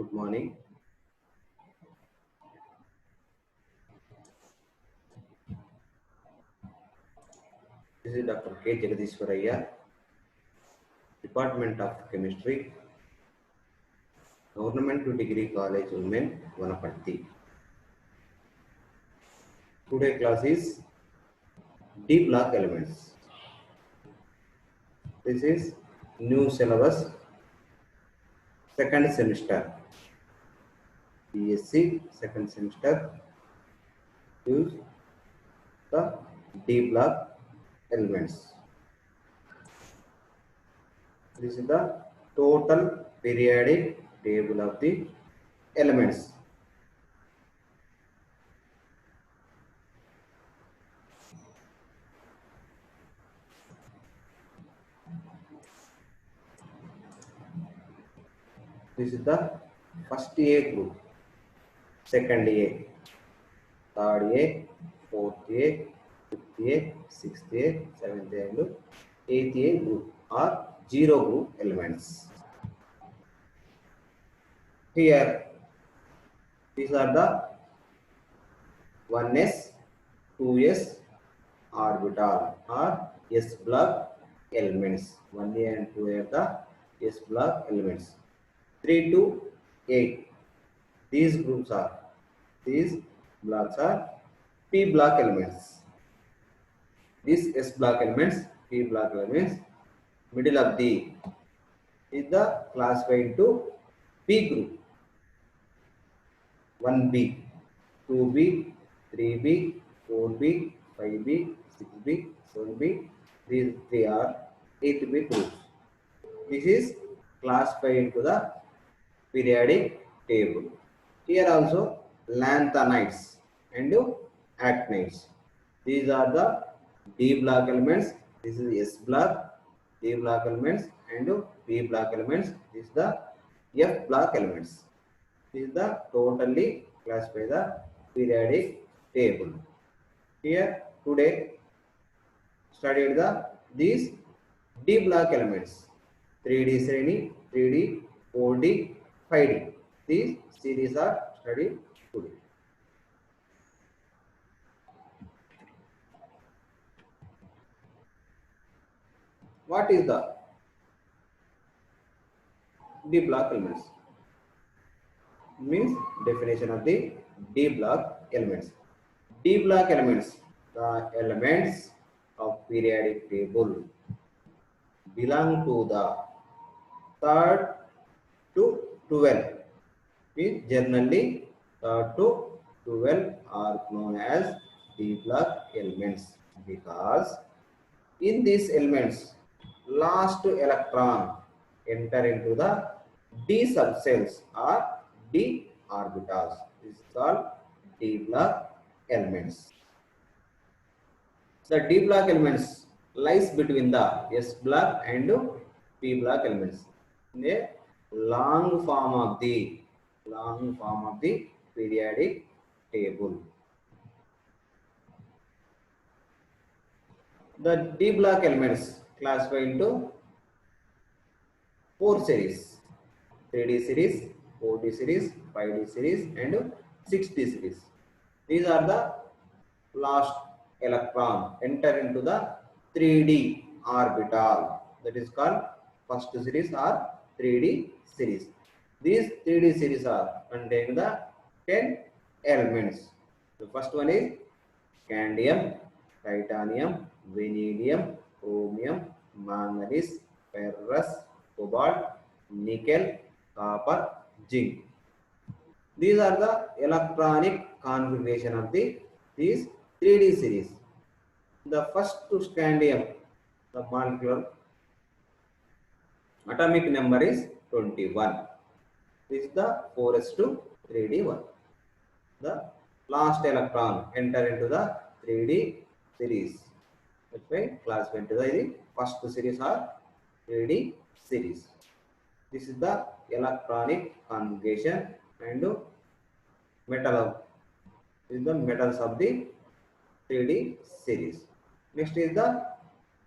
Good morning. This is Dr. K. Jagadishwaraya, Department of Chemistry, Government Degree College, Women, Vanapatti. Today class is D block elements. This is new syllabus, second semester. BSc second semester. Use the D block elements. This is the total periodic table of the elements. This is the first A group, second A, third A, fourth A, fifth A, sixth A, seventh A, and eighth A group are zero group elements. Here, these are the 1s, 2s orbital or s block elements. 1a and 2a are the s block elements. 3 to 8. These blocks are p block elements. These s block elements, p block elements, middle of the is the classified into p group. 1b, 2b, 3b, 4b, 5b, 6b, 7b. These three are 8b groups. This is classified into the periodic table. Here also lanthanides and actinides. These are the D block elements. This is S block, D block elements, and P block elements. This is the F block elements. This is the totally classified the periodic table. Here today studied these D block elements. 3D Sreni, 3D, 4D, 5D. These series are studied today. What is the D block elements? Means definition of the D block elements. D block elements, the elements of periodic table belong to the third to 12. Means generally third to 12 are known as D block elements because in these elements last electron enter into the D subcells or D orbitals. This is called D block elements. The D block elements lies between the S block and P block elements in a long form of the periodic table. The D block elements classified into 4 series: 3D series, 4D series, 5D series, and 6D series. These are the last electron enter into the 3D orbital. That is called first series or 3D series. These 3D series are contain the 10 elements. The first one is scandium, titanium, vanadium, chromium, manganese, ferrous, cobalt, nickel, copper, zinc. These are the electronic configuration of these 3D series. The first to scandium, the molecular atomic number is 21. This is the 4s to 3D one. The last electron enter into the 3D series. That's why classified into the first series or 3D series. This is the electronic configuration and is the metals of the 3D series. Next is the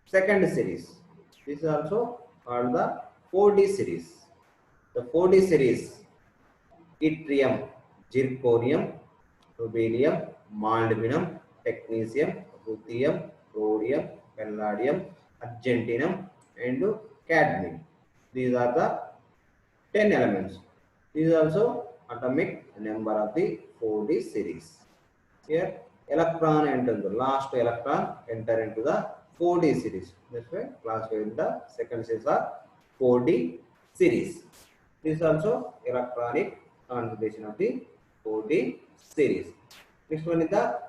second series. This is also called the 4D series. The 4D series yttrium, zirconium, rubidium, molybdenum, technetium, ruthenium, rhodium, palladium, argentinum, and cadmium. These are the 10 elements. This is also atomic number of the 4D series. Here electron enters the last electron enter into the 4D series. That's why classified the second series are 4D series. This is also electronic configuration of the 4D series. Next one is the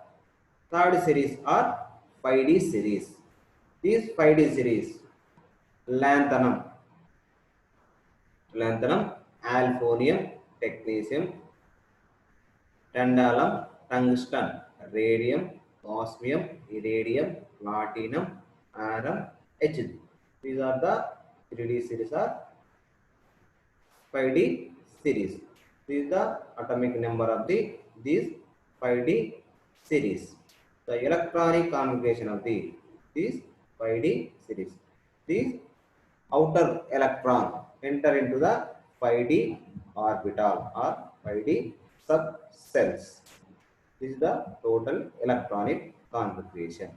third series or 5D series. These 5D series lanthanum, alphonium, technetium, tantalum, tungsten, radium, osmium, iridium, platinum, arum, Hg. These are the 3D series or 5D series. This is the atomic number of these 5D series. The electronic configuration of these 5D series. These outer electron enter into the 5D orbital or 5D subcells. This is the total electronic configuration.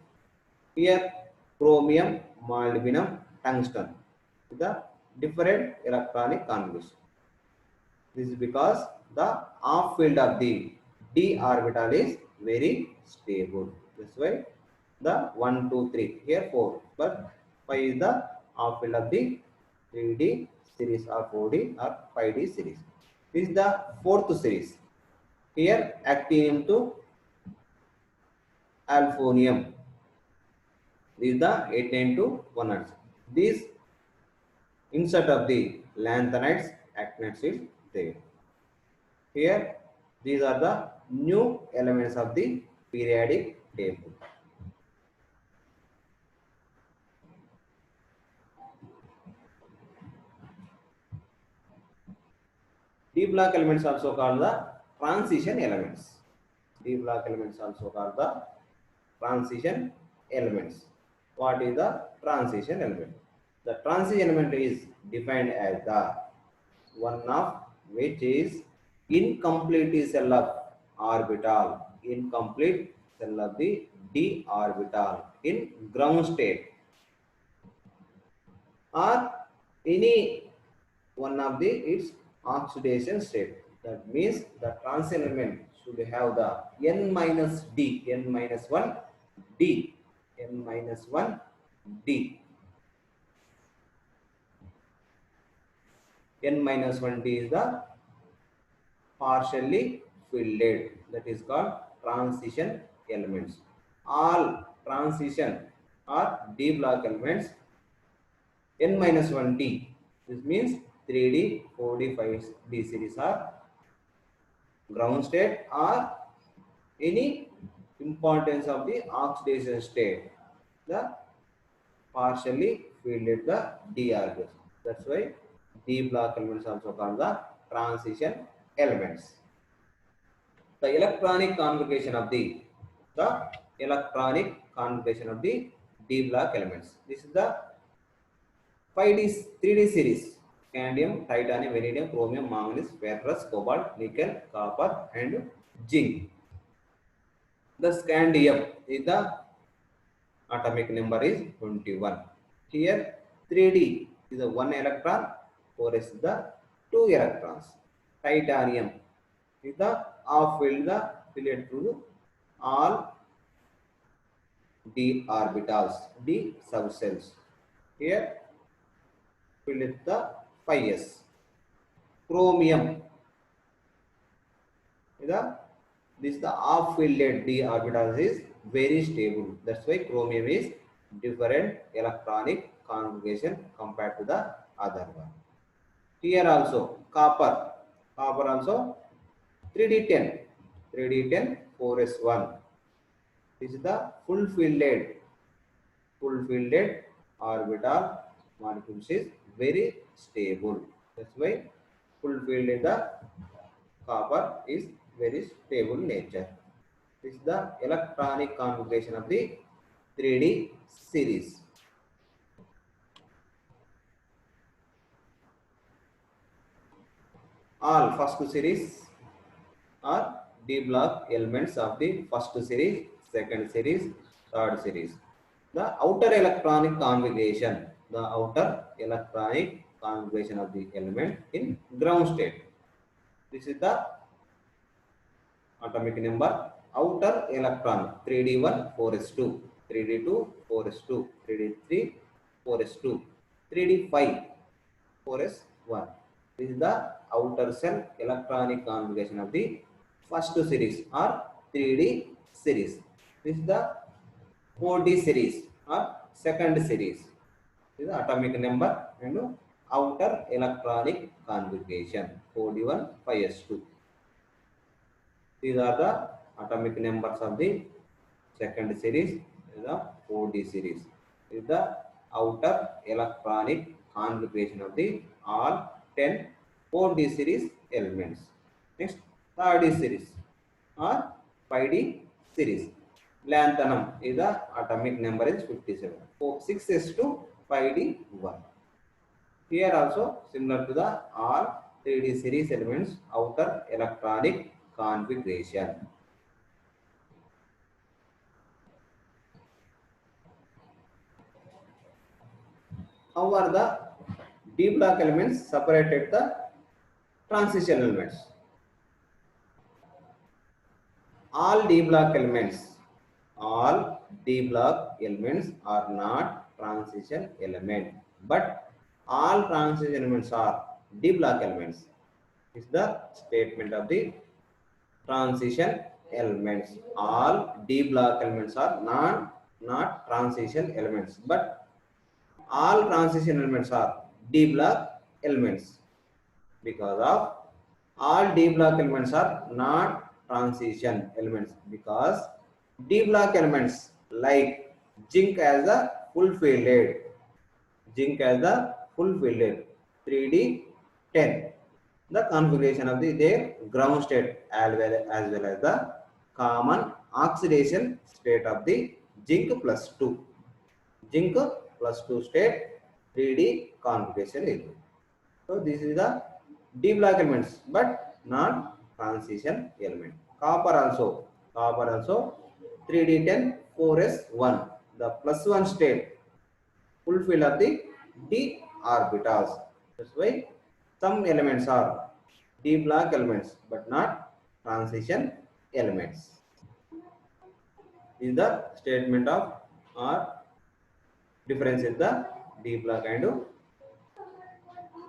Here chromium, molybdenum, tungsten is the different electronic configuration. This is because the half field of the d orbital is very stable. That's why the 1, 2, 3 here 4, but 5 is the half field of the 3D series or 4D or 5D series. This is the fourth series. Here actinium to alphonium. This is the 89 to 100. This insert of the lanthanides, actinides is there. Here, these are the new elements of the periodic table. D block elements also called the transition elements. D block elements also called the transition elements. What is the transition element? The transition element is defined as the one of which is incomplete cell of orbital, incomplete cell of the d orbital in ground state, or any one of its oxidation state. That means the transition element should have the n minus d, n minus 1 d, n minus 1 d. N minus 1 d is the partially filled, that is called transition elements. All transition or d block elements n minus 1 d. This means 3D, 4D, 5D series are ground state or any importance of the oxidation state, the partially filled the d orbitals. That's why d block elements also called the transition elements. The electronic configuration of the electronic configuration of the d block elements. This is the 5D 3D series: scandium, titanium, vanadium, chromium, manganese, ferrous, cobalt, nickel, copper, and zinc. The scandium is the atomic number is 21. Here 3D is the 1 electron, 4s is the 2 electrons. Titanium is the half filled the filled through all d orbitals, d subcells. Here filled with the 5s. Chromium is the this the half filled d orbitals is very stable. That's why chromium is different electronic configuration compared to the other one. Here also copper also 3D10, 3D10, 4s1. This is the full filled orbital molecules is very stable. That's why full filled the copper is very stable nature. This is the electronic configuration of the 3D series. All first series or d block elements of the first series, second series, third series. The outer electronic configuration, the outer electronic configuration of the element in ground state. This is the atomic number. Outer electron 3d1 4s2, 3d2 4s2, 3d3 4s2, 3d5 4s1. This is the outer shell electronic configuration of the first series or 3d series. This is the 4d series or second series. This is the atomic number and outer electronic configuration 4d1 5s2. These are the atomic numbers of the second series, the 4d series. This is the outer electronic configuration of the all 10 4d series elements. Next, third series or 5d series. Lanthanum is the atomic number is 57. 6s to 5d1. Here also similar to the all 3d series elements outer electronic configuration. How are the d block elements separated the transition elements? All d block elements are not transition element, but all transition elements are d block elements. Is the statement of the transition elements. All d block elements are not transition elements, but all transition elements are d block elements. Because of all d block elements are not transition elements, because d block elements like zinc as a full fielded, 3d10, the configuration of their ground state as well as the common oxidation state of the zinc plus 2 state 3d configuration is. So this is the d block elements, but not transition element. Copper also 3d10 4s1, the plus 1 state fulfill of the d orbitals. That's why some elements are d block elements but not transition elements. This is the statement of or difference in the d block and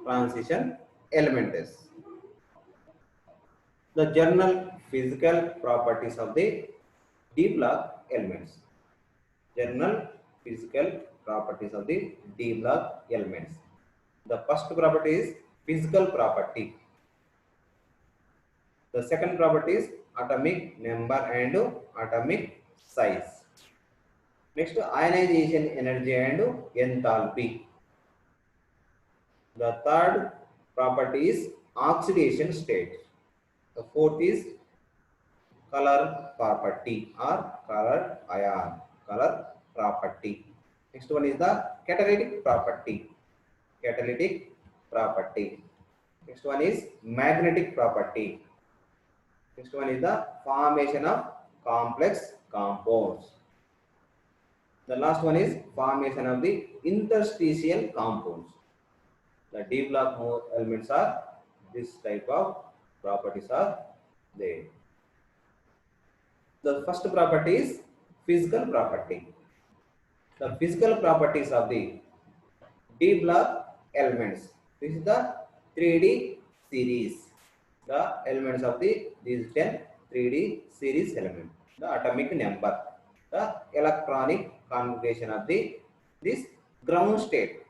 transition elements. The general physical properties of the d block elements. General physical properties of the d block elements. The first property is physical property. The second property is atomic number and atomic size. Next, ionization energy and enthalpy. The third property is oxidation state. The fourth is color property or color ion, color property. Next one is the catalytic property. Next one is magnetic property. Next one is the formation of complex compounds. The last one is formation of the interstitial compounds. The d block elements are this type of properties are there. The first property is physical property. The physical properties of the d block elements. This is the 3d series. The elements of these 10 3d series elements. The atomic number. The electronic configuration of this ground state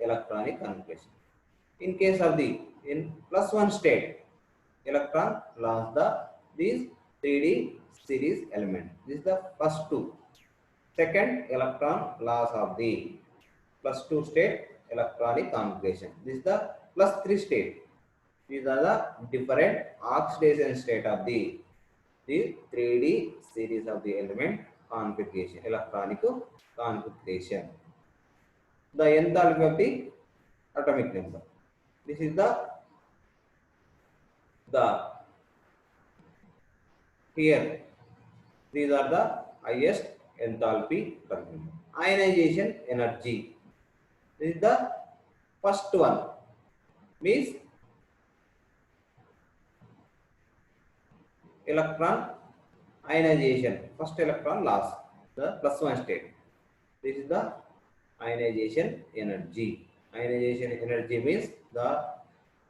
electronic configuration. In case of in plus 1 state, electron lost these 3d series element. This is the first two. Second, electron loss of the plus 2 state electronic configuration. This is the plus 3 state. These are the different oxidation state of the 3d series of the element configuration, electronic configuration. The enthalpy of the atomic number. This is the Here, these are the highest enthalpy terminal. Ionization energy. This is the first one. Means electron ionization. First electron loss. The plus one state. This is the ionization energy. Ionization energy means the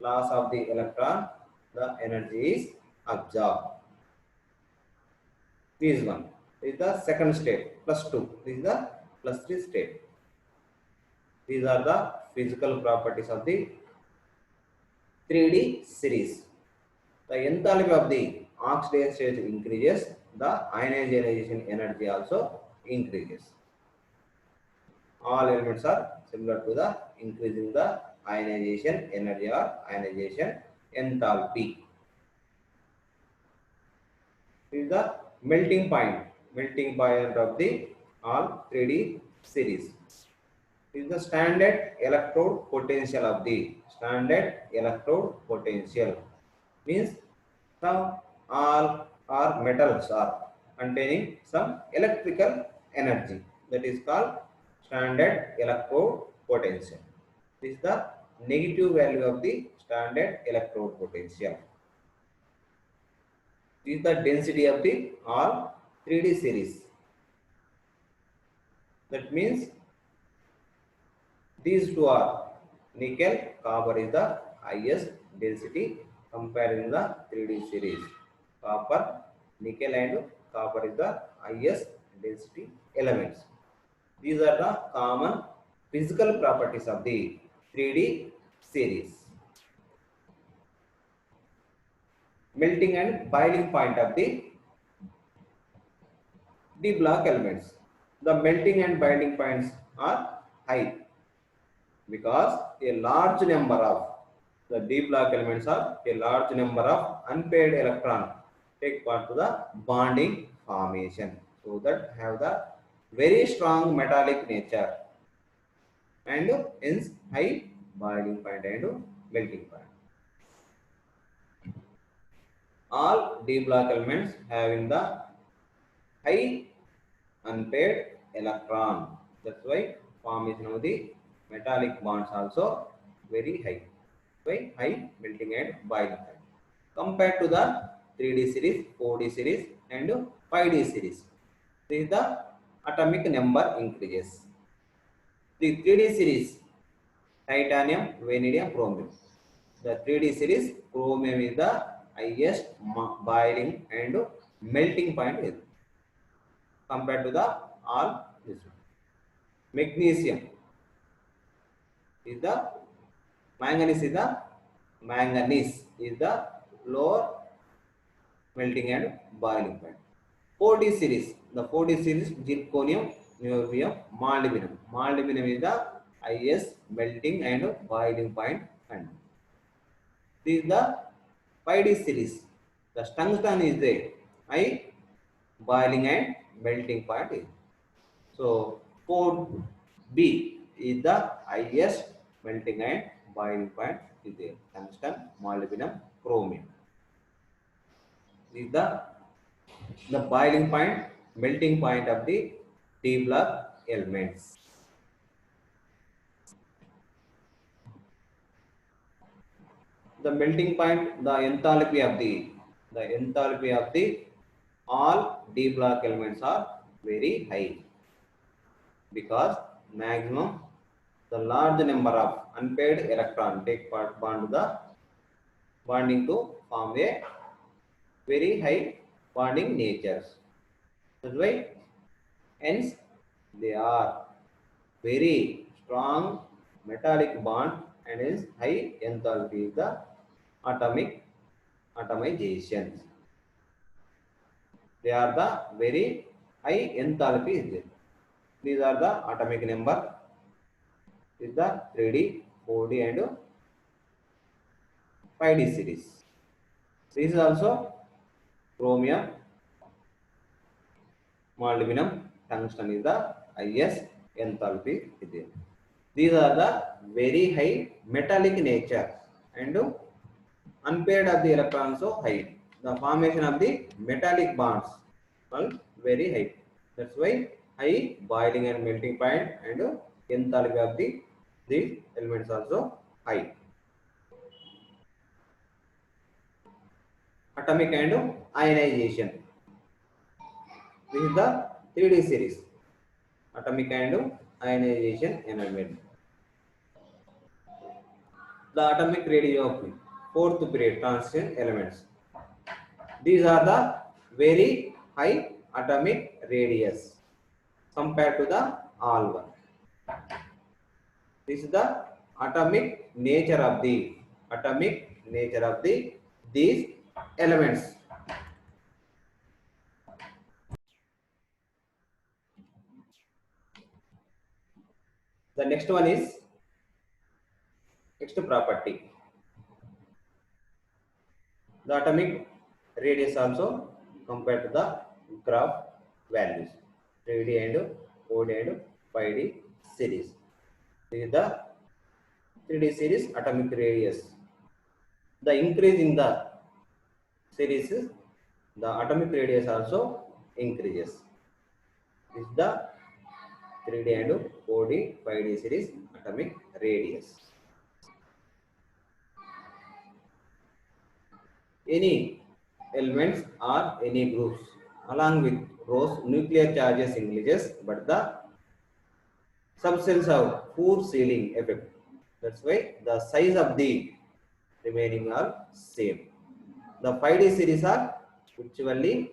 loss of the electron, the energy is absorbed. This one is the second state, plus 2. This is the plus 3 state. These are the physical properties of the 3D series. The enthalpy of the oxidation state increases, the ionization energy also increases. All elements are similar to the increasing the ionization energy or ionization enthalpy. This is the melting point of the all 3D series. This is the standard electrode potential of the means some all are metals are containing some electrical energy, that is called standard electrode potential. This is the negative value of the standard electrode potential. This is the density of the all 3D series. That means these two are nickel, copper is the highest density comparing the 3D series. Copper, nickel and copper is the highest density elements. These are the common physical properties of the 3D series. Melting and boiling point of the D block elements. The melting and boiling points are high because a large number of the D block elements are a large number of unpaired electrons take part to the bonding formation, so that have the very strong metallic nature and hence high boiling point and melting point. All D block elements having the high unpaired electron. That's why formation of the metallic bonds also very high. By high melting and boiling point. Compared to the 3D series, 4D series and 5D series. This is the atomic number increases. The 3D series, titanium, vanadium, chromium. The 3D series, chromium is the highest boiling and melting point compared to the all this one. Magnesium is the manganese is the lower melting and boiling point. 4D series, the 4D series, zirconium, niobium, molybdenum. Molybdenum is the highest melting and boiling point. And this is the 5D series. The tungsten is the high boiling and melting point. So 4B is the highest melting and boiling point is there. Tungsten, molybdenum, chromium. This is the boiling point, melting point of the D block elements. The melting point, the enthalpy of the all D block elements are very high because maximum the large number of unpaired electron take part bonding to form a very high bonding natures. That's why hence they are very strong metallic bond and is high enthalpy is the atomic atomization. They are the very high enthalpy is there. These are the atomic number is the 3D, 4D and 5D series. This is also chromium, molybdenum, tungsten is the highest enthalpy is there. These are the very high metallic nature and unpaired of the electrons so high. The formation of the metallic bonds are very high. That's why high boiling and melting point and enthalpy of these elements also high. Atomic and ionization. This is the 3D series. Atomic and ionization environment. The atomic radiography. Fourth period transition elements. These are the very high atomic radius compared to the all one. This is the atomic nature of the these elements. The next one is next property. The atomic radius also compared to the graph values 3D and 4D and 5D series. This is the 3D series atomic radius. The increase in the series, the atomic radius also increases. This is the 3D and 4D, 5D series atomic radius. Any elements or any groups along with rows nuclear charges increases, but the subcells have poor sealing effect. That's why the size of the remaining are same. The 5D series are virtually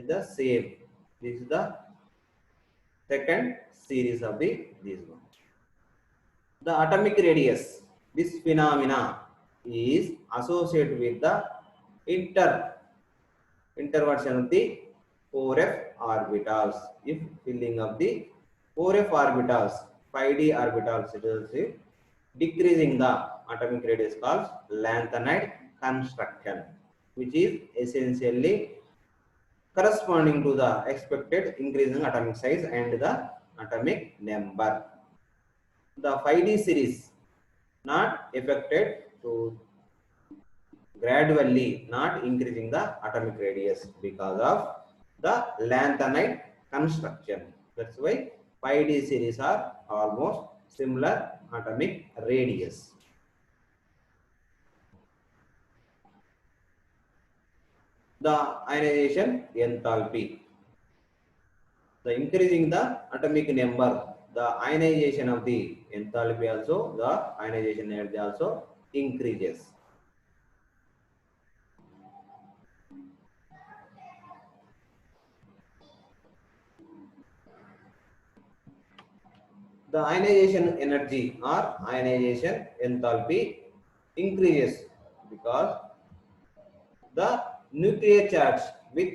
the same. This is the second series of these one. The atomic radius, this phenomena is associated with the interversion of the 4f orbitals. If filling of the 4f orbitals, 5D orbitals is decreasing the atomic radius called lanthanide construction, which is essentially corresponding to the expected increase in atomic size and the atomic number. The 5D series not affected to gradually not increasing the atomic radius because of the lanthanide construction. That's why 5D series are almost similar atomic radius. The ionization enthalpy. The increasing the atomic number, the ionization of the enthalpy also, the ionization energy also increases. The ionization energy or ionization enthalpy increases because the nuclear charge with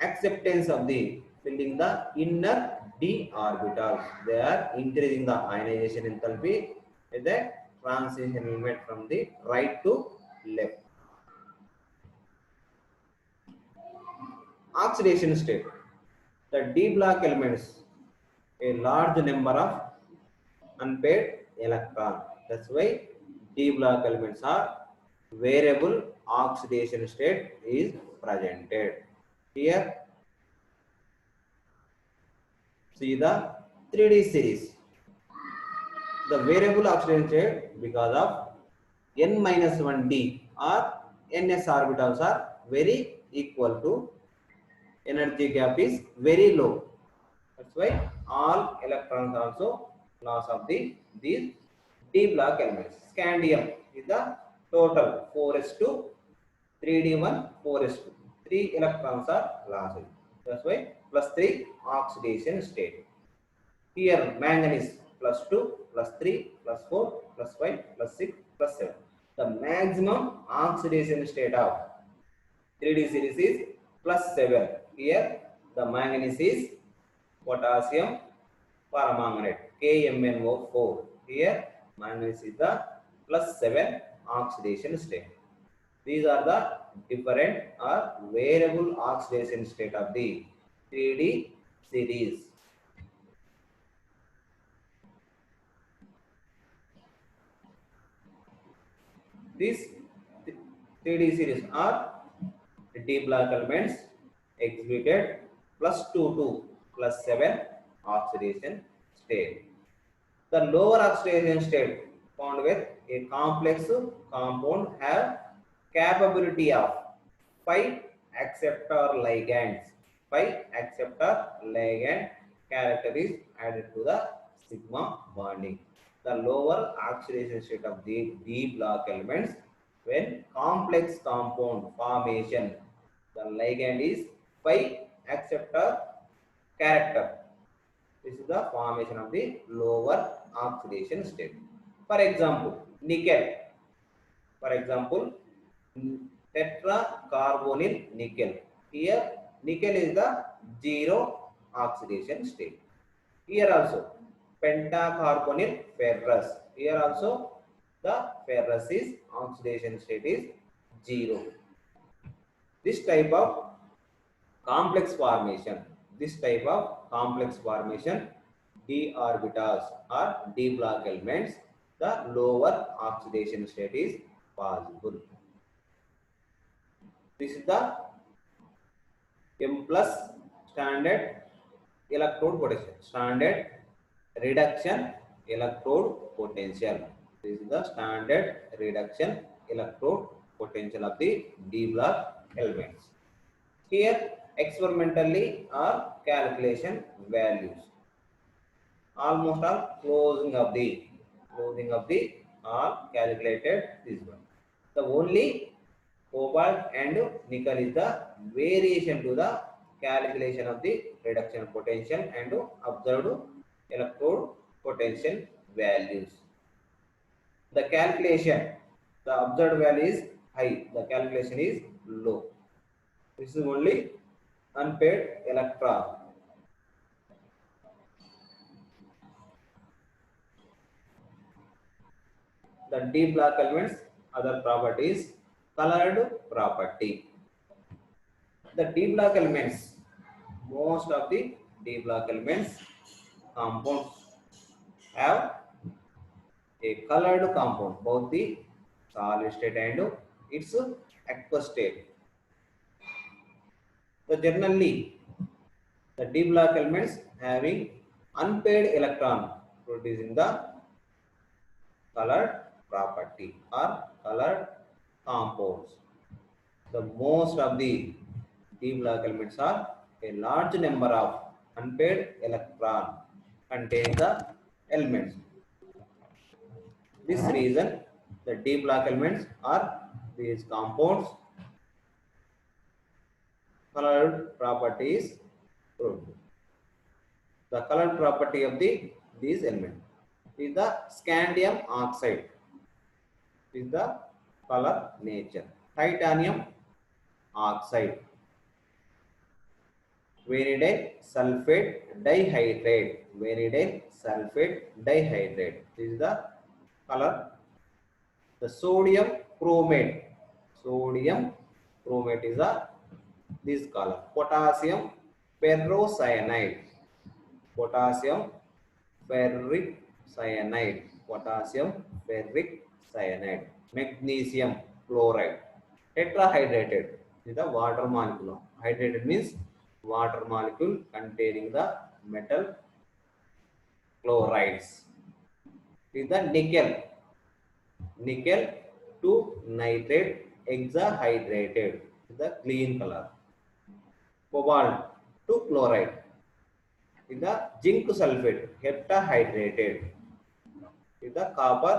acceptance of the filling the inner d orbitals, they are increasing the ionization enthalpy with the transition element from the right to left. Oxidation state. The d block elements a large number of unpaired electron. That's why d block elements are variable oxidation state is presented. Here see the 3D series. The variable oxidation state because of n minus 1d or ns orbitals are very equal to energy gap is very low. That's why all electrons also loss of these d block elements. Scandium is the total 4s2, 3d1, 4s2. 3 electrons are lost. That's why plus 3 oxidation state. Here manganese plus 2, plus 3, plus 4, plus 5, plus 6, plus 7. The maximum oxidation state of 3D series is plus 7. Here the manganese is potassium permanganate KMnO4. Here manganese is the plus 7 oxidation state. These are the different or variable oxidation state of the 3D series. This 3D series are D block elements exhibited +2 +7 oxidation state. The lower oxidation state found with a complex compound have capability of 5 acceptor ligands. 5 acceptor ligand character is added to the sigma bonding. The lower oxidation state of the D block elements when complex compound formation, the ligand is 5 acceptor character. This is the formation of the lower oxidation state. For example, nickel. For example, tetracarbonyl nickel. Here, nickel is the zero oxidation state. Here also, pentacarbonyl ferrous. Here also, the ferrous is oxidation state is zero. This type of complex formation, d orbitals or d block elements, the lower oxidation state is possible. This is the M plus standard electrode potential, standard reduction electrode potential. This is the standard reduction electrode potential of the D block elements. Here experimentally or calculation values. Almost all closing of the all calculated this one. The only cobalt and nickel is the variation to the calculation of the reduction potential and observed electrode potential values. The calculation, the observed value is high, the calculation is low. This is only unpaired electron. The D block elements other properties, colored property. The D block elements, most of the D block elements compounds have a colored compound, both the solid state and its aqueous state. So generally, the D block elements having unpaired electron producing the colored property or colored compounds. The most of the D block elements are a large number of unpaired electron containing the elements. This reason the D block elements are these compounds colored properties. The colored property of these elements is the scandium oxide. Is the color nature. Titanium oxide, vanadium sulfate dihydrate, This is the color. The sodium chromate is this color. Potassium ferrocyanide, potassium ferric cyanide, magnesium chloride, tetrahydrated. This is the water molecule. Hydrated means water molecule containing the metal chlorides. This is the nickel to nitrate hexahydrated. This is the clean color. Cobalt to chloride. This is the zinc sulfate heptahydrated. This is the copper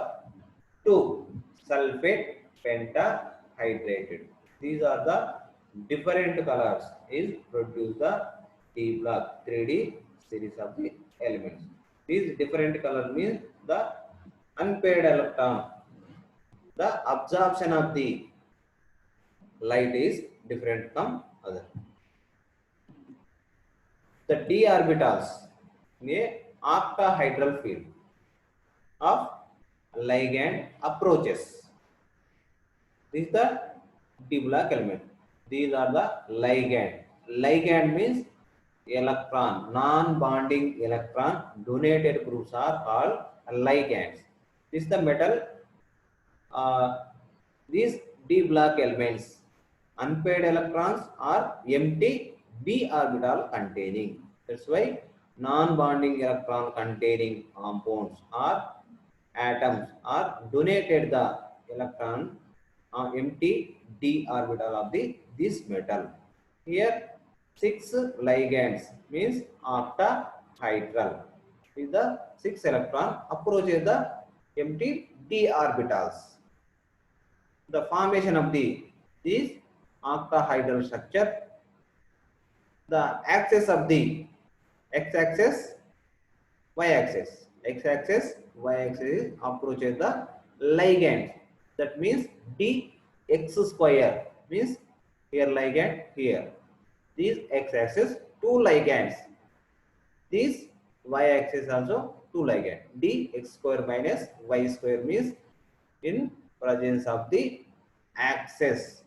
to sulfate pentahydrated. These are the different colors is produce the D block 3D series of the elements. These different color means the unpaired electron. The absorption of the light is different from other. The D orbitals in a octahedral field of ligand approaches. This is the D block element. These are the ligand. Ligand means electron, non-bonding electron donated groups are called ligands. This is the metal. These d block elements. Unpaired electrons are empty d orbital containing. That's why non-bonding electron containing compounds or atoms are donated the electron empty d orbital of this metal. Here 6 ligands means octahedral. Is the 6 electron approaches the empty d orbitals. The formation of this octahedral structure, the axis of the x-axis, y-axis, x-axis, y-axis approaches the ligand. That means dx square means here ligand here. These x-axis two ligands. This y-axis also two ligand. Dx square minus y square means in presence of the axis.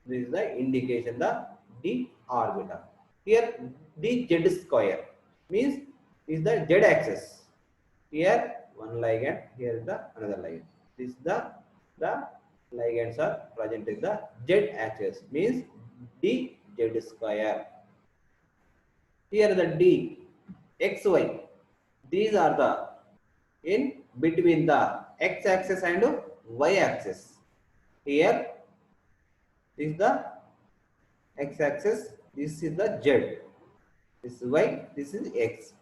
This is the indication the d orbital. Here dz square means is the z axis. Here one ligand, here is the another ligand. This is the ligands are present in the z axis means dz square. Here the d x y. These are the in between the x axis and y axis. Here is the x axis, this is the z, this is y, this is x.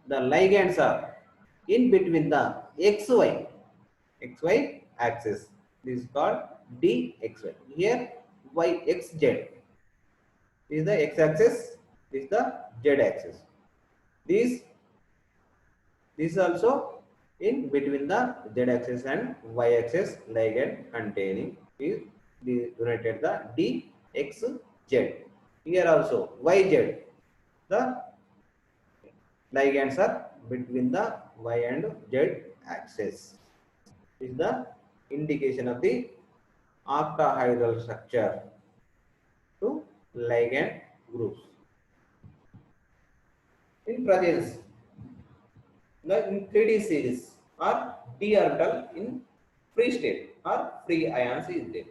The ligands are in between the xy axis. This is called dxy. Here yxz is the x axis, this is the z axis. This also in between the z axis and y axis ligand containing is denoted the dxz. Here also yz, the ligands are between the y and z axis. This is the indication of the octahedral structure to ligand groups. In presence, in 3D series or d orbital in free state or free ions is there.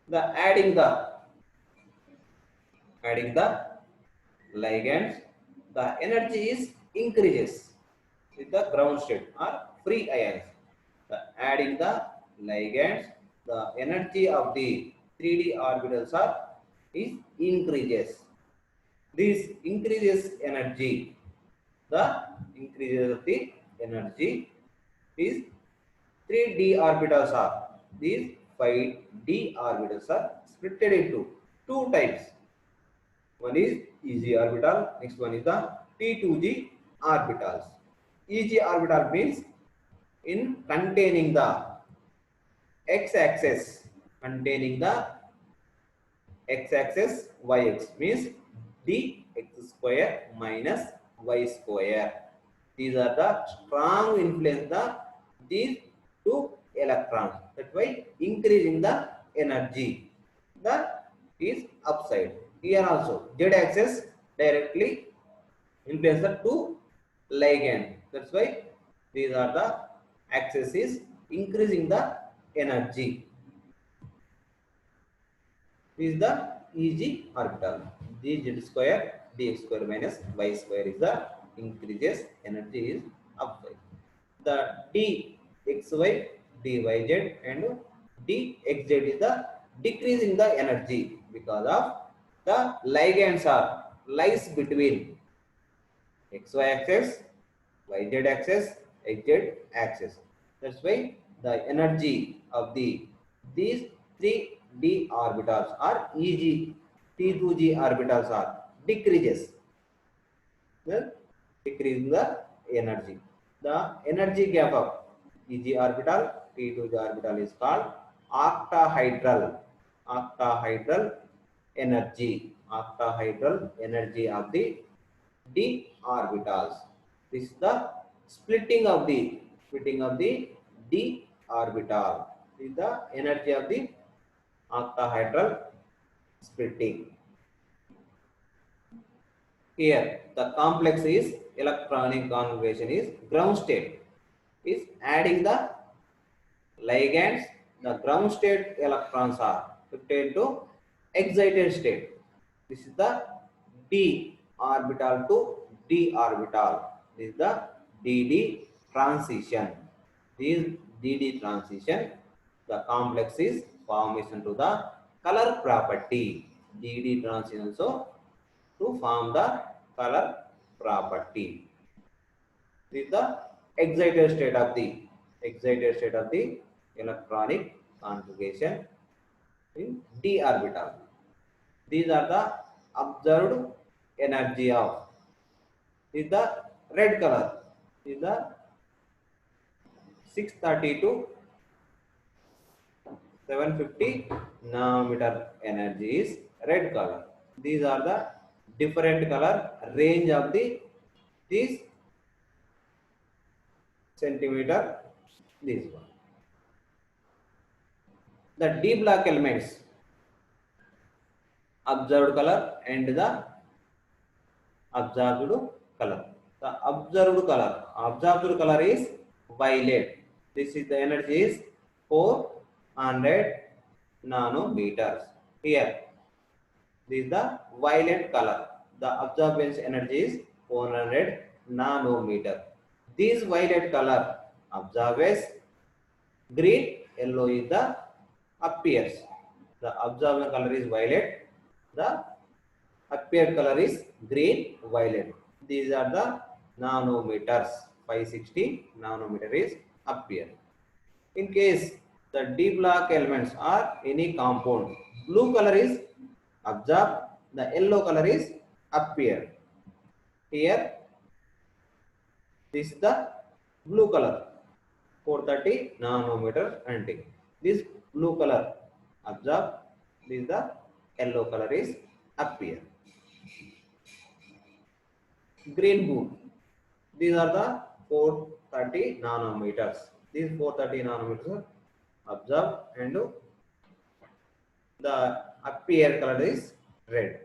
The adding ligands, the energy is increases with the ground state or free ions. The adding the ligands, the energy of the 3D orbitals is increases. This increases energy. The increases of the energy is 3D orbitals are. These 5D orbitals are split into two types. One is EG orbital, next one is the T2G orbitals. EG orbital means in containing the x-axis, x-axis yx means dx square minus y square. These are the strong influence these two electrons. That's why increasing the energy. The is upside. Here also z-axis directly influence the two ligand. That's why these are the axis is increasing the energy. This is the EG orbital. dz square dx square minus y square is the increases, energy is upside. The dxy, dyz and dxz is the decreasing the energy because of the ligands are lies between xy axis, yz axis, xz axis. That's why the energy of these three d orbitals or Eg T2G orbitals are decreases. Well, decreasing the energy. The energy gap of Eg orbital, T2G orbital is called octahedral. Octahedral energy. Octahedral energy of the d orbitals. This is the splitting of the d orbital. This is the energy of the octahedral splitting. Here the complex is electronic configuration is ground state, is adding the ligands The ground state electrons are shifted into excited state. This is the d orbital to d orbital. This is the dd transition. This dd transition, the complex is formation to the color property. dd transition so to form the color property. This is the excited state of the electronic configuration in d orbital. These are the observed energy of. Is the red color. Is the 630 to 750 nanometer energy is red color. These are the different color range of the these centimeter. This one. The D block elements observed color and the observed color. The observed color is violet. This is the energy is 400 nanometers. Here, this is the violet color. The absorbance energy is 400 nanometer. This violet color absorbs green, yellow is the appears. The absorbed color is violet. The appeared color is green, violet. These are the nanometers. 560 nanometer is appear. In case the D block elements are any compound, blue color is absorbed, the yellow color is appear. Here, this is the blue color, 430 nanometer anti. This blue color absorb, this is the yellow color is appear. Green blue, these are the 430 nanometers. These 430 nanometers are absorbed and the appear color is red.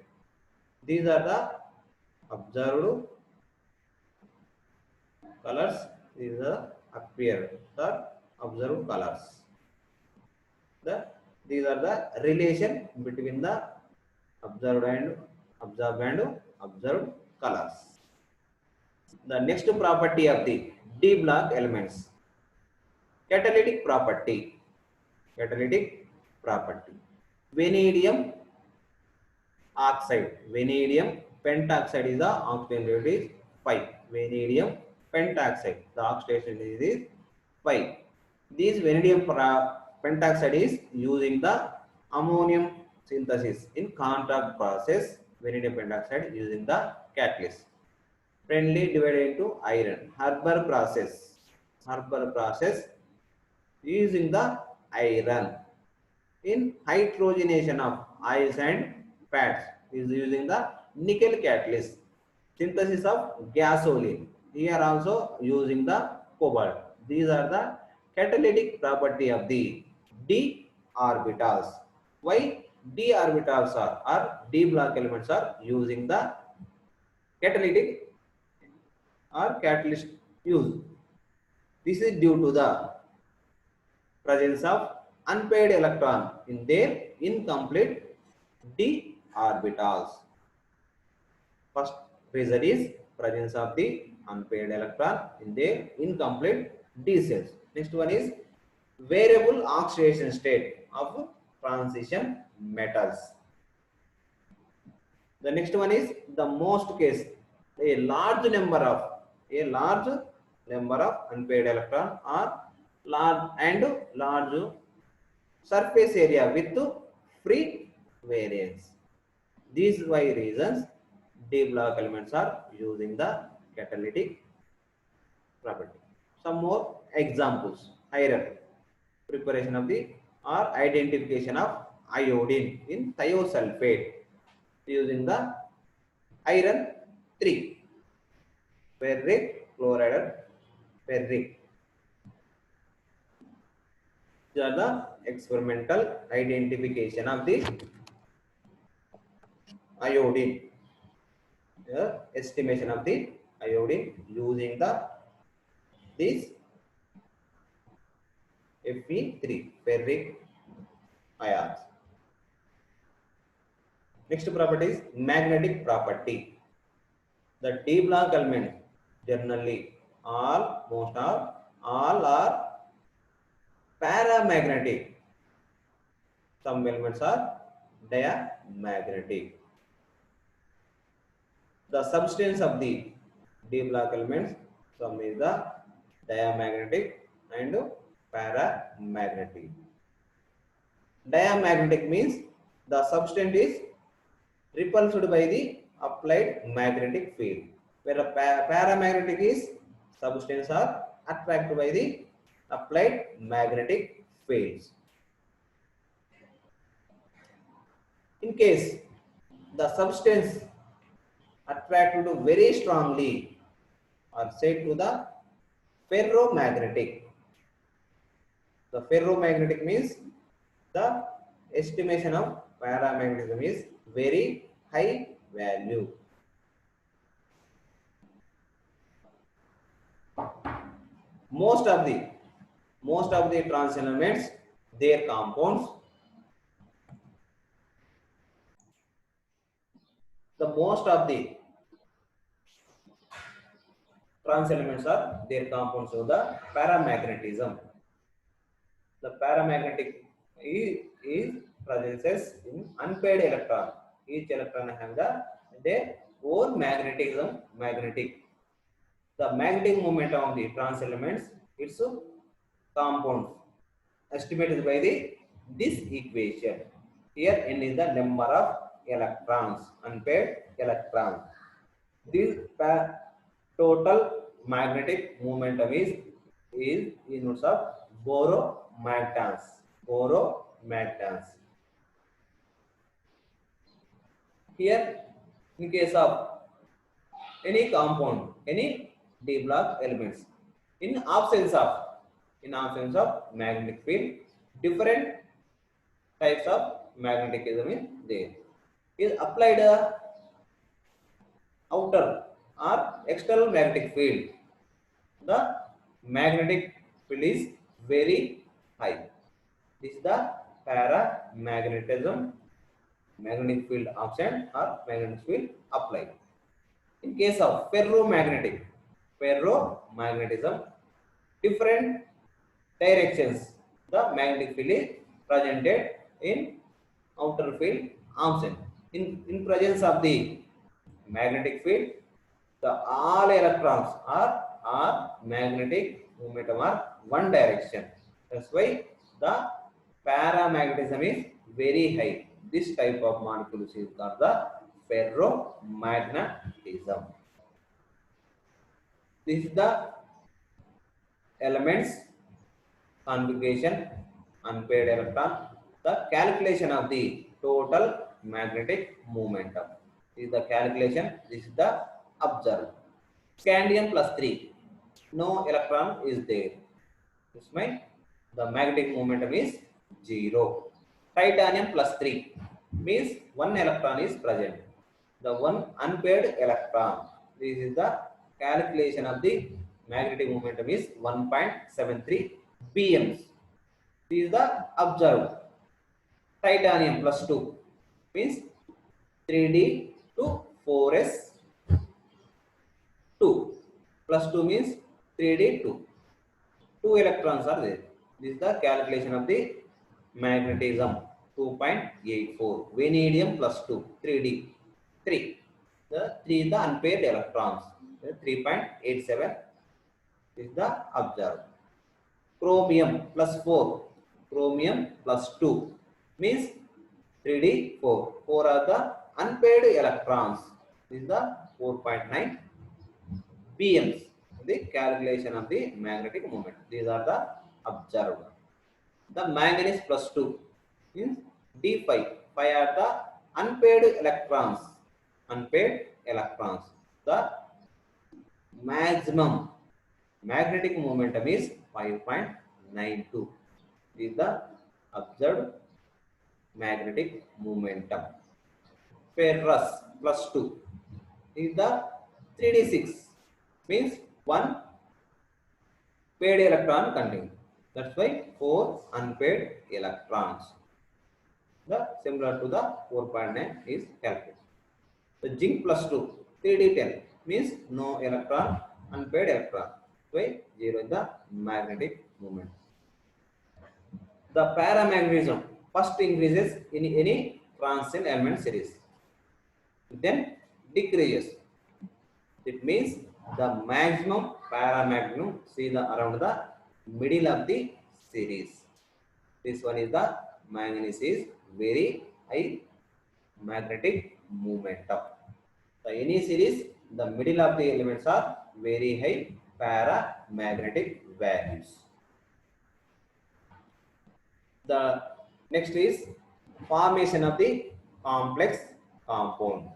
These are the observed colors. These are appear or observed colors. These are the relation between the observed and observed colors. The next property of the D block elements, catalytic property. Vanadium oxide. Vanadium pentoxide is the oxidation rate is 5. Vanadium pentoxide, the oxidation rate is 5. This vanadium pentoxide is using the ammonium synthesis in contract process. Vanadium pentoxide using the catalyst. Friendly divided into iron. Haber process using the iron. In hydrogenation of oils and fats is using the nickel catalyst. Synthesis of gasoline, here also using the cobalt. These are the catalytic property of the D orbitals. Why D orbitals are D block elements are using the catalytic or catalyst use? This is due to the presence of unpaired electron in their incomplete D orbitals. First reason is presence of the unpaired electron in their incomplete D cells. Next one is variable oxidation state of transition metals. The next one is the most case, a large number of unpaired electron or large surface area with free variance. These why reasons D block elements are using the catalytic property. Some more examples: iron, preparation of the or identification of iodine in thiosulfate using the iron 3, ferric chloride, ferric. These are the experimental identification of the iodine. The estimation of the iodine using the this Fe3, ferric ions. Next property is magnetic property. The D block elements generally all are paramagnetic. Some elements are diamagnetic. The substance of the D block elements, some is the diamagnetic and paramagnetic. Diamagnetic means the substance is repulsed by the applied magnetic field, where a paramagnetic is substance are attracted by the applied magnetic fields. In case the substance attracted very strongly are said to the ferromagnetic. The ferromagnetic means the estimation of paramagnetism is very high value. Most of the trans elements, their compounds, the most of the trans elements are their compounds of the paramagnetism. The paramagnetic is presence in unpaired electron. Each electron has their own magnetic. The magnetic momentum of the trans elements, its compounds, estimated by this equation. Here n is the number of electrons, unpaired electrons. This total magnetic momentum is units of boromagnes. Here, in case of any compound, any D block elements, in absence of magnetic field, different types of magnetism is there. Is applied outer or external magnetic field. The magnetic field is very high. This is the paramagnetism. Magnetic field absent or magnetic field applied. In case of ferromagnetism, different directions, the magnetic field is presented in outer field absent. In presence of the magnetic field, the all electrons are magnetic momentum are one direction. That's why the paramagnetism is very high. This type of molecules is called the ferromagnetism. This is the elements configuration, unpaired electron, the calculation of the total magnetic momentum. This is the calculation, this is the observed. Scandium +3, no electron is there. This means the magnetic momentum is 0. Titanium +3 means one electron is present. The one unpaired electron. This is the calculation of the magnetic momentum is 1.73 bms. This is the observed. Titanium +2 means 3d to 4s 2 +2 means 3d 2. 2 electrons are there. This is the calculation of the magnetism 2.84. Vanadium +2 3d 3. The 3 is the unpaired electrons. 3.87 is the observed. Chromium +4. Chromium +2 means 3d 4. 4 are the unpaired electrons. This is the 4.9 bms. The calculation of the magnetic moment. These are the observed. The manganese +2 means D5. 5 are the unpaired electrons. The maximum magnetic momentum is 5.92. This is the observed magnetic momentum. Ferrous +2 is the 3d6 means one paired electron contained. That's why 4 unpaired electrons. The similar to the 4.9 is calculated. The zinc plus 2, 3d10 means no electron, unpaired electron. Why? 0 is the magnetic moment. The paramagnetism first increases in any transition element series, then decreases. It means the maximum paramagnetism see the around the middle of the series. This one is the manganese is very high magnetic momentum. So any series, the middle of the elements are very high paramagnetic values. The next is formation of the complex compound.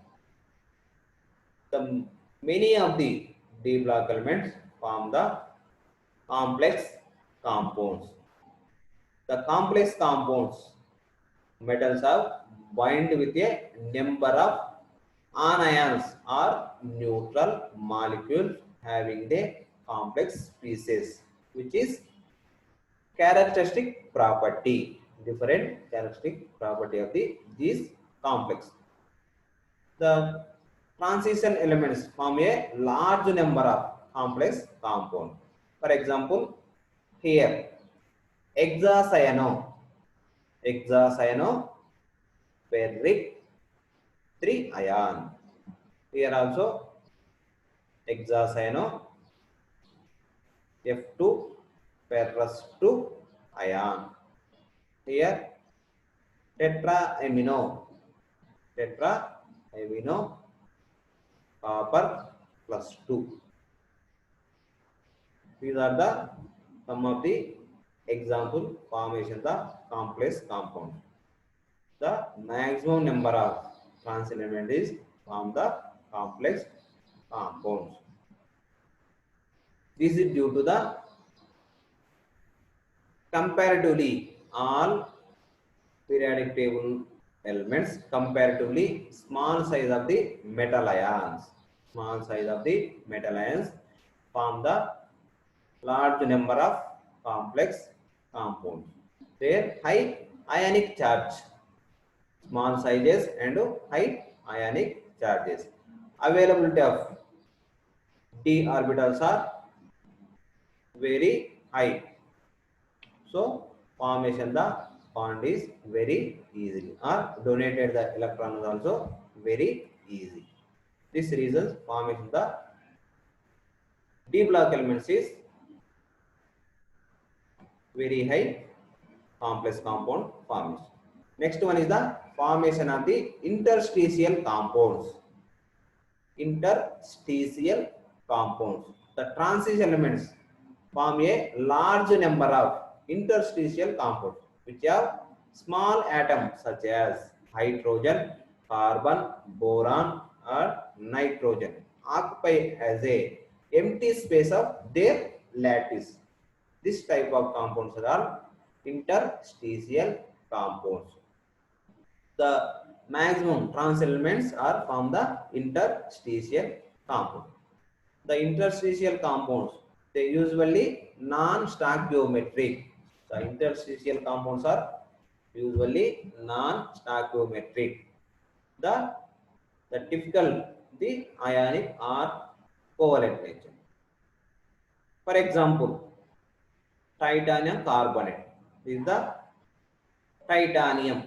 The many of the D block elements form the complex compounds. The complex compounds metals have bind with a number of anions or neutral molecules having the complex species, which is characteristic property, different characteristic property of these complex. The transition elements form a large number of complex compounds. For example, here hexacyano, ferric 3 ion. Here also hexacyano F2 ferrous 2 ion. Here tetraamino copper plus 2. These are the some of the example formation of the complex compound. The maximum number of transition elements is from the complex compounds. This is due to the comparatively all periodic table elements comparatively small size of the metal ions. Small size of the metal ions form the large number of complex compounds. Their high ionic charge, small sizes and high ionic charges. Availability of d orbitals are very high. So formation the bond is very easy, or donated the electron is also very easy. This reason formation the d block elements is very high complex compound formation. Next one is the formation of the interstitial compounds. Interstitial compounds. The transition elements form a large number of interstitial compounds which have small atoms such as hydrogen, carbon, boron, or nitrogen occupy as a empty space of their lattice. This type of compounds are interstitial compounds. The maximum trans elements are from the interstitial compound. The interstitial compounds, they usually non-stoichiometric. The interstitial compounds are usually non-stoichiometric. The typical the ionic or covalent nature. For example, titanium carbonate is the titanium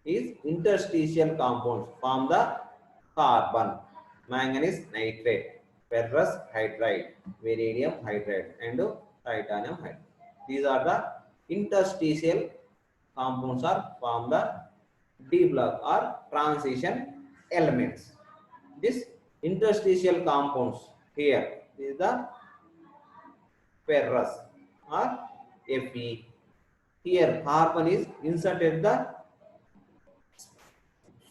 is interstitial compounds from the carbon, manganese nitrate, ferrous hydride, vanadium hydride, and titanium hydride. These are the interstitial compounds are from the D block or transition elements. This interstitial compounds here is the ferrous or Fe. Here carbon is inserted the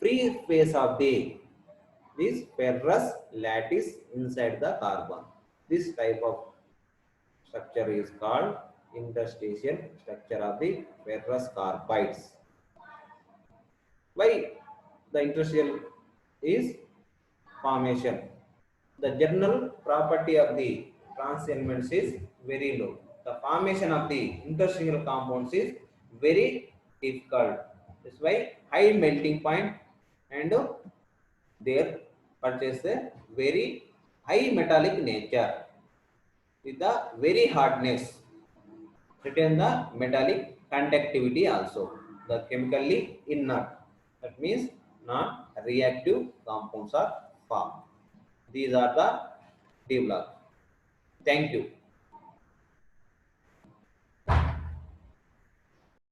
free space of this ferrous lattice inside the carbon. This type of structure is called interstitial structure of the ferrous carbides. Why the interstitial is formation? The general property of the trans elements is very low. the formation of the interstitial compounds is very difficult. That's why high melting point and there purchase a very high metallic nature with the very hardness, retain the metallic conductivity also. The chemically inert, that means non-reactive compounds are formed. These are the developed. Thank you.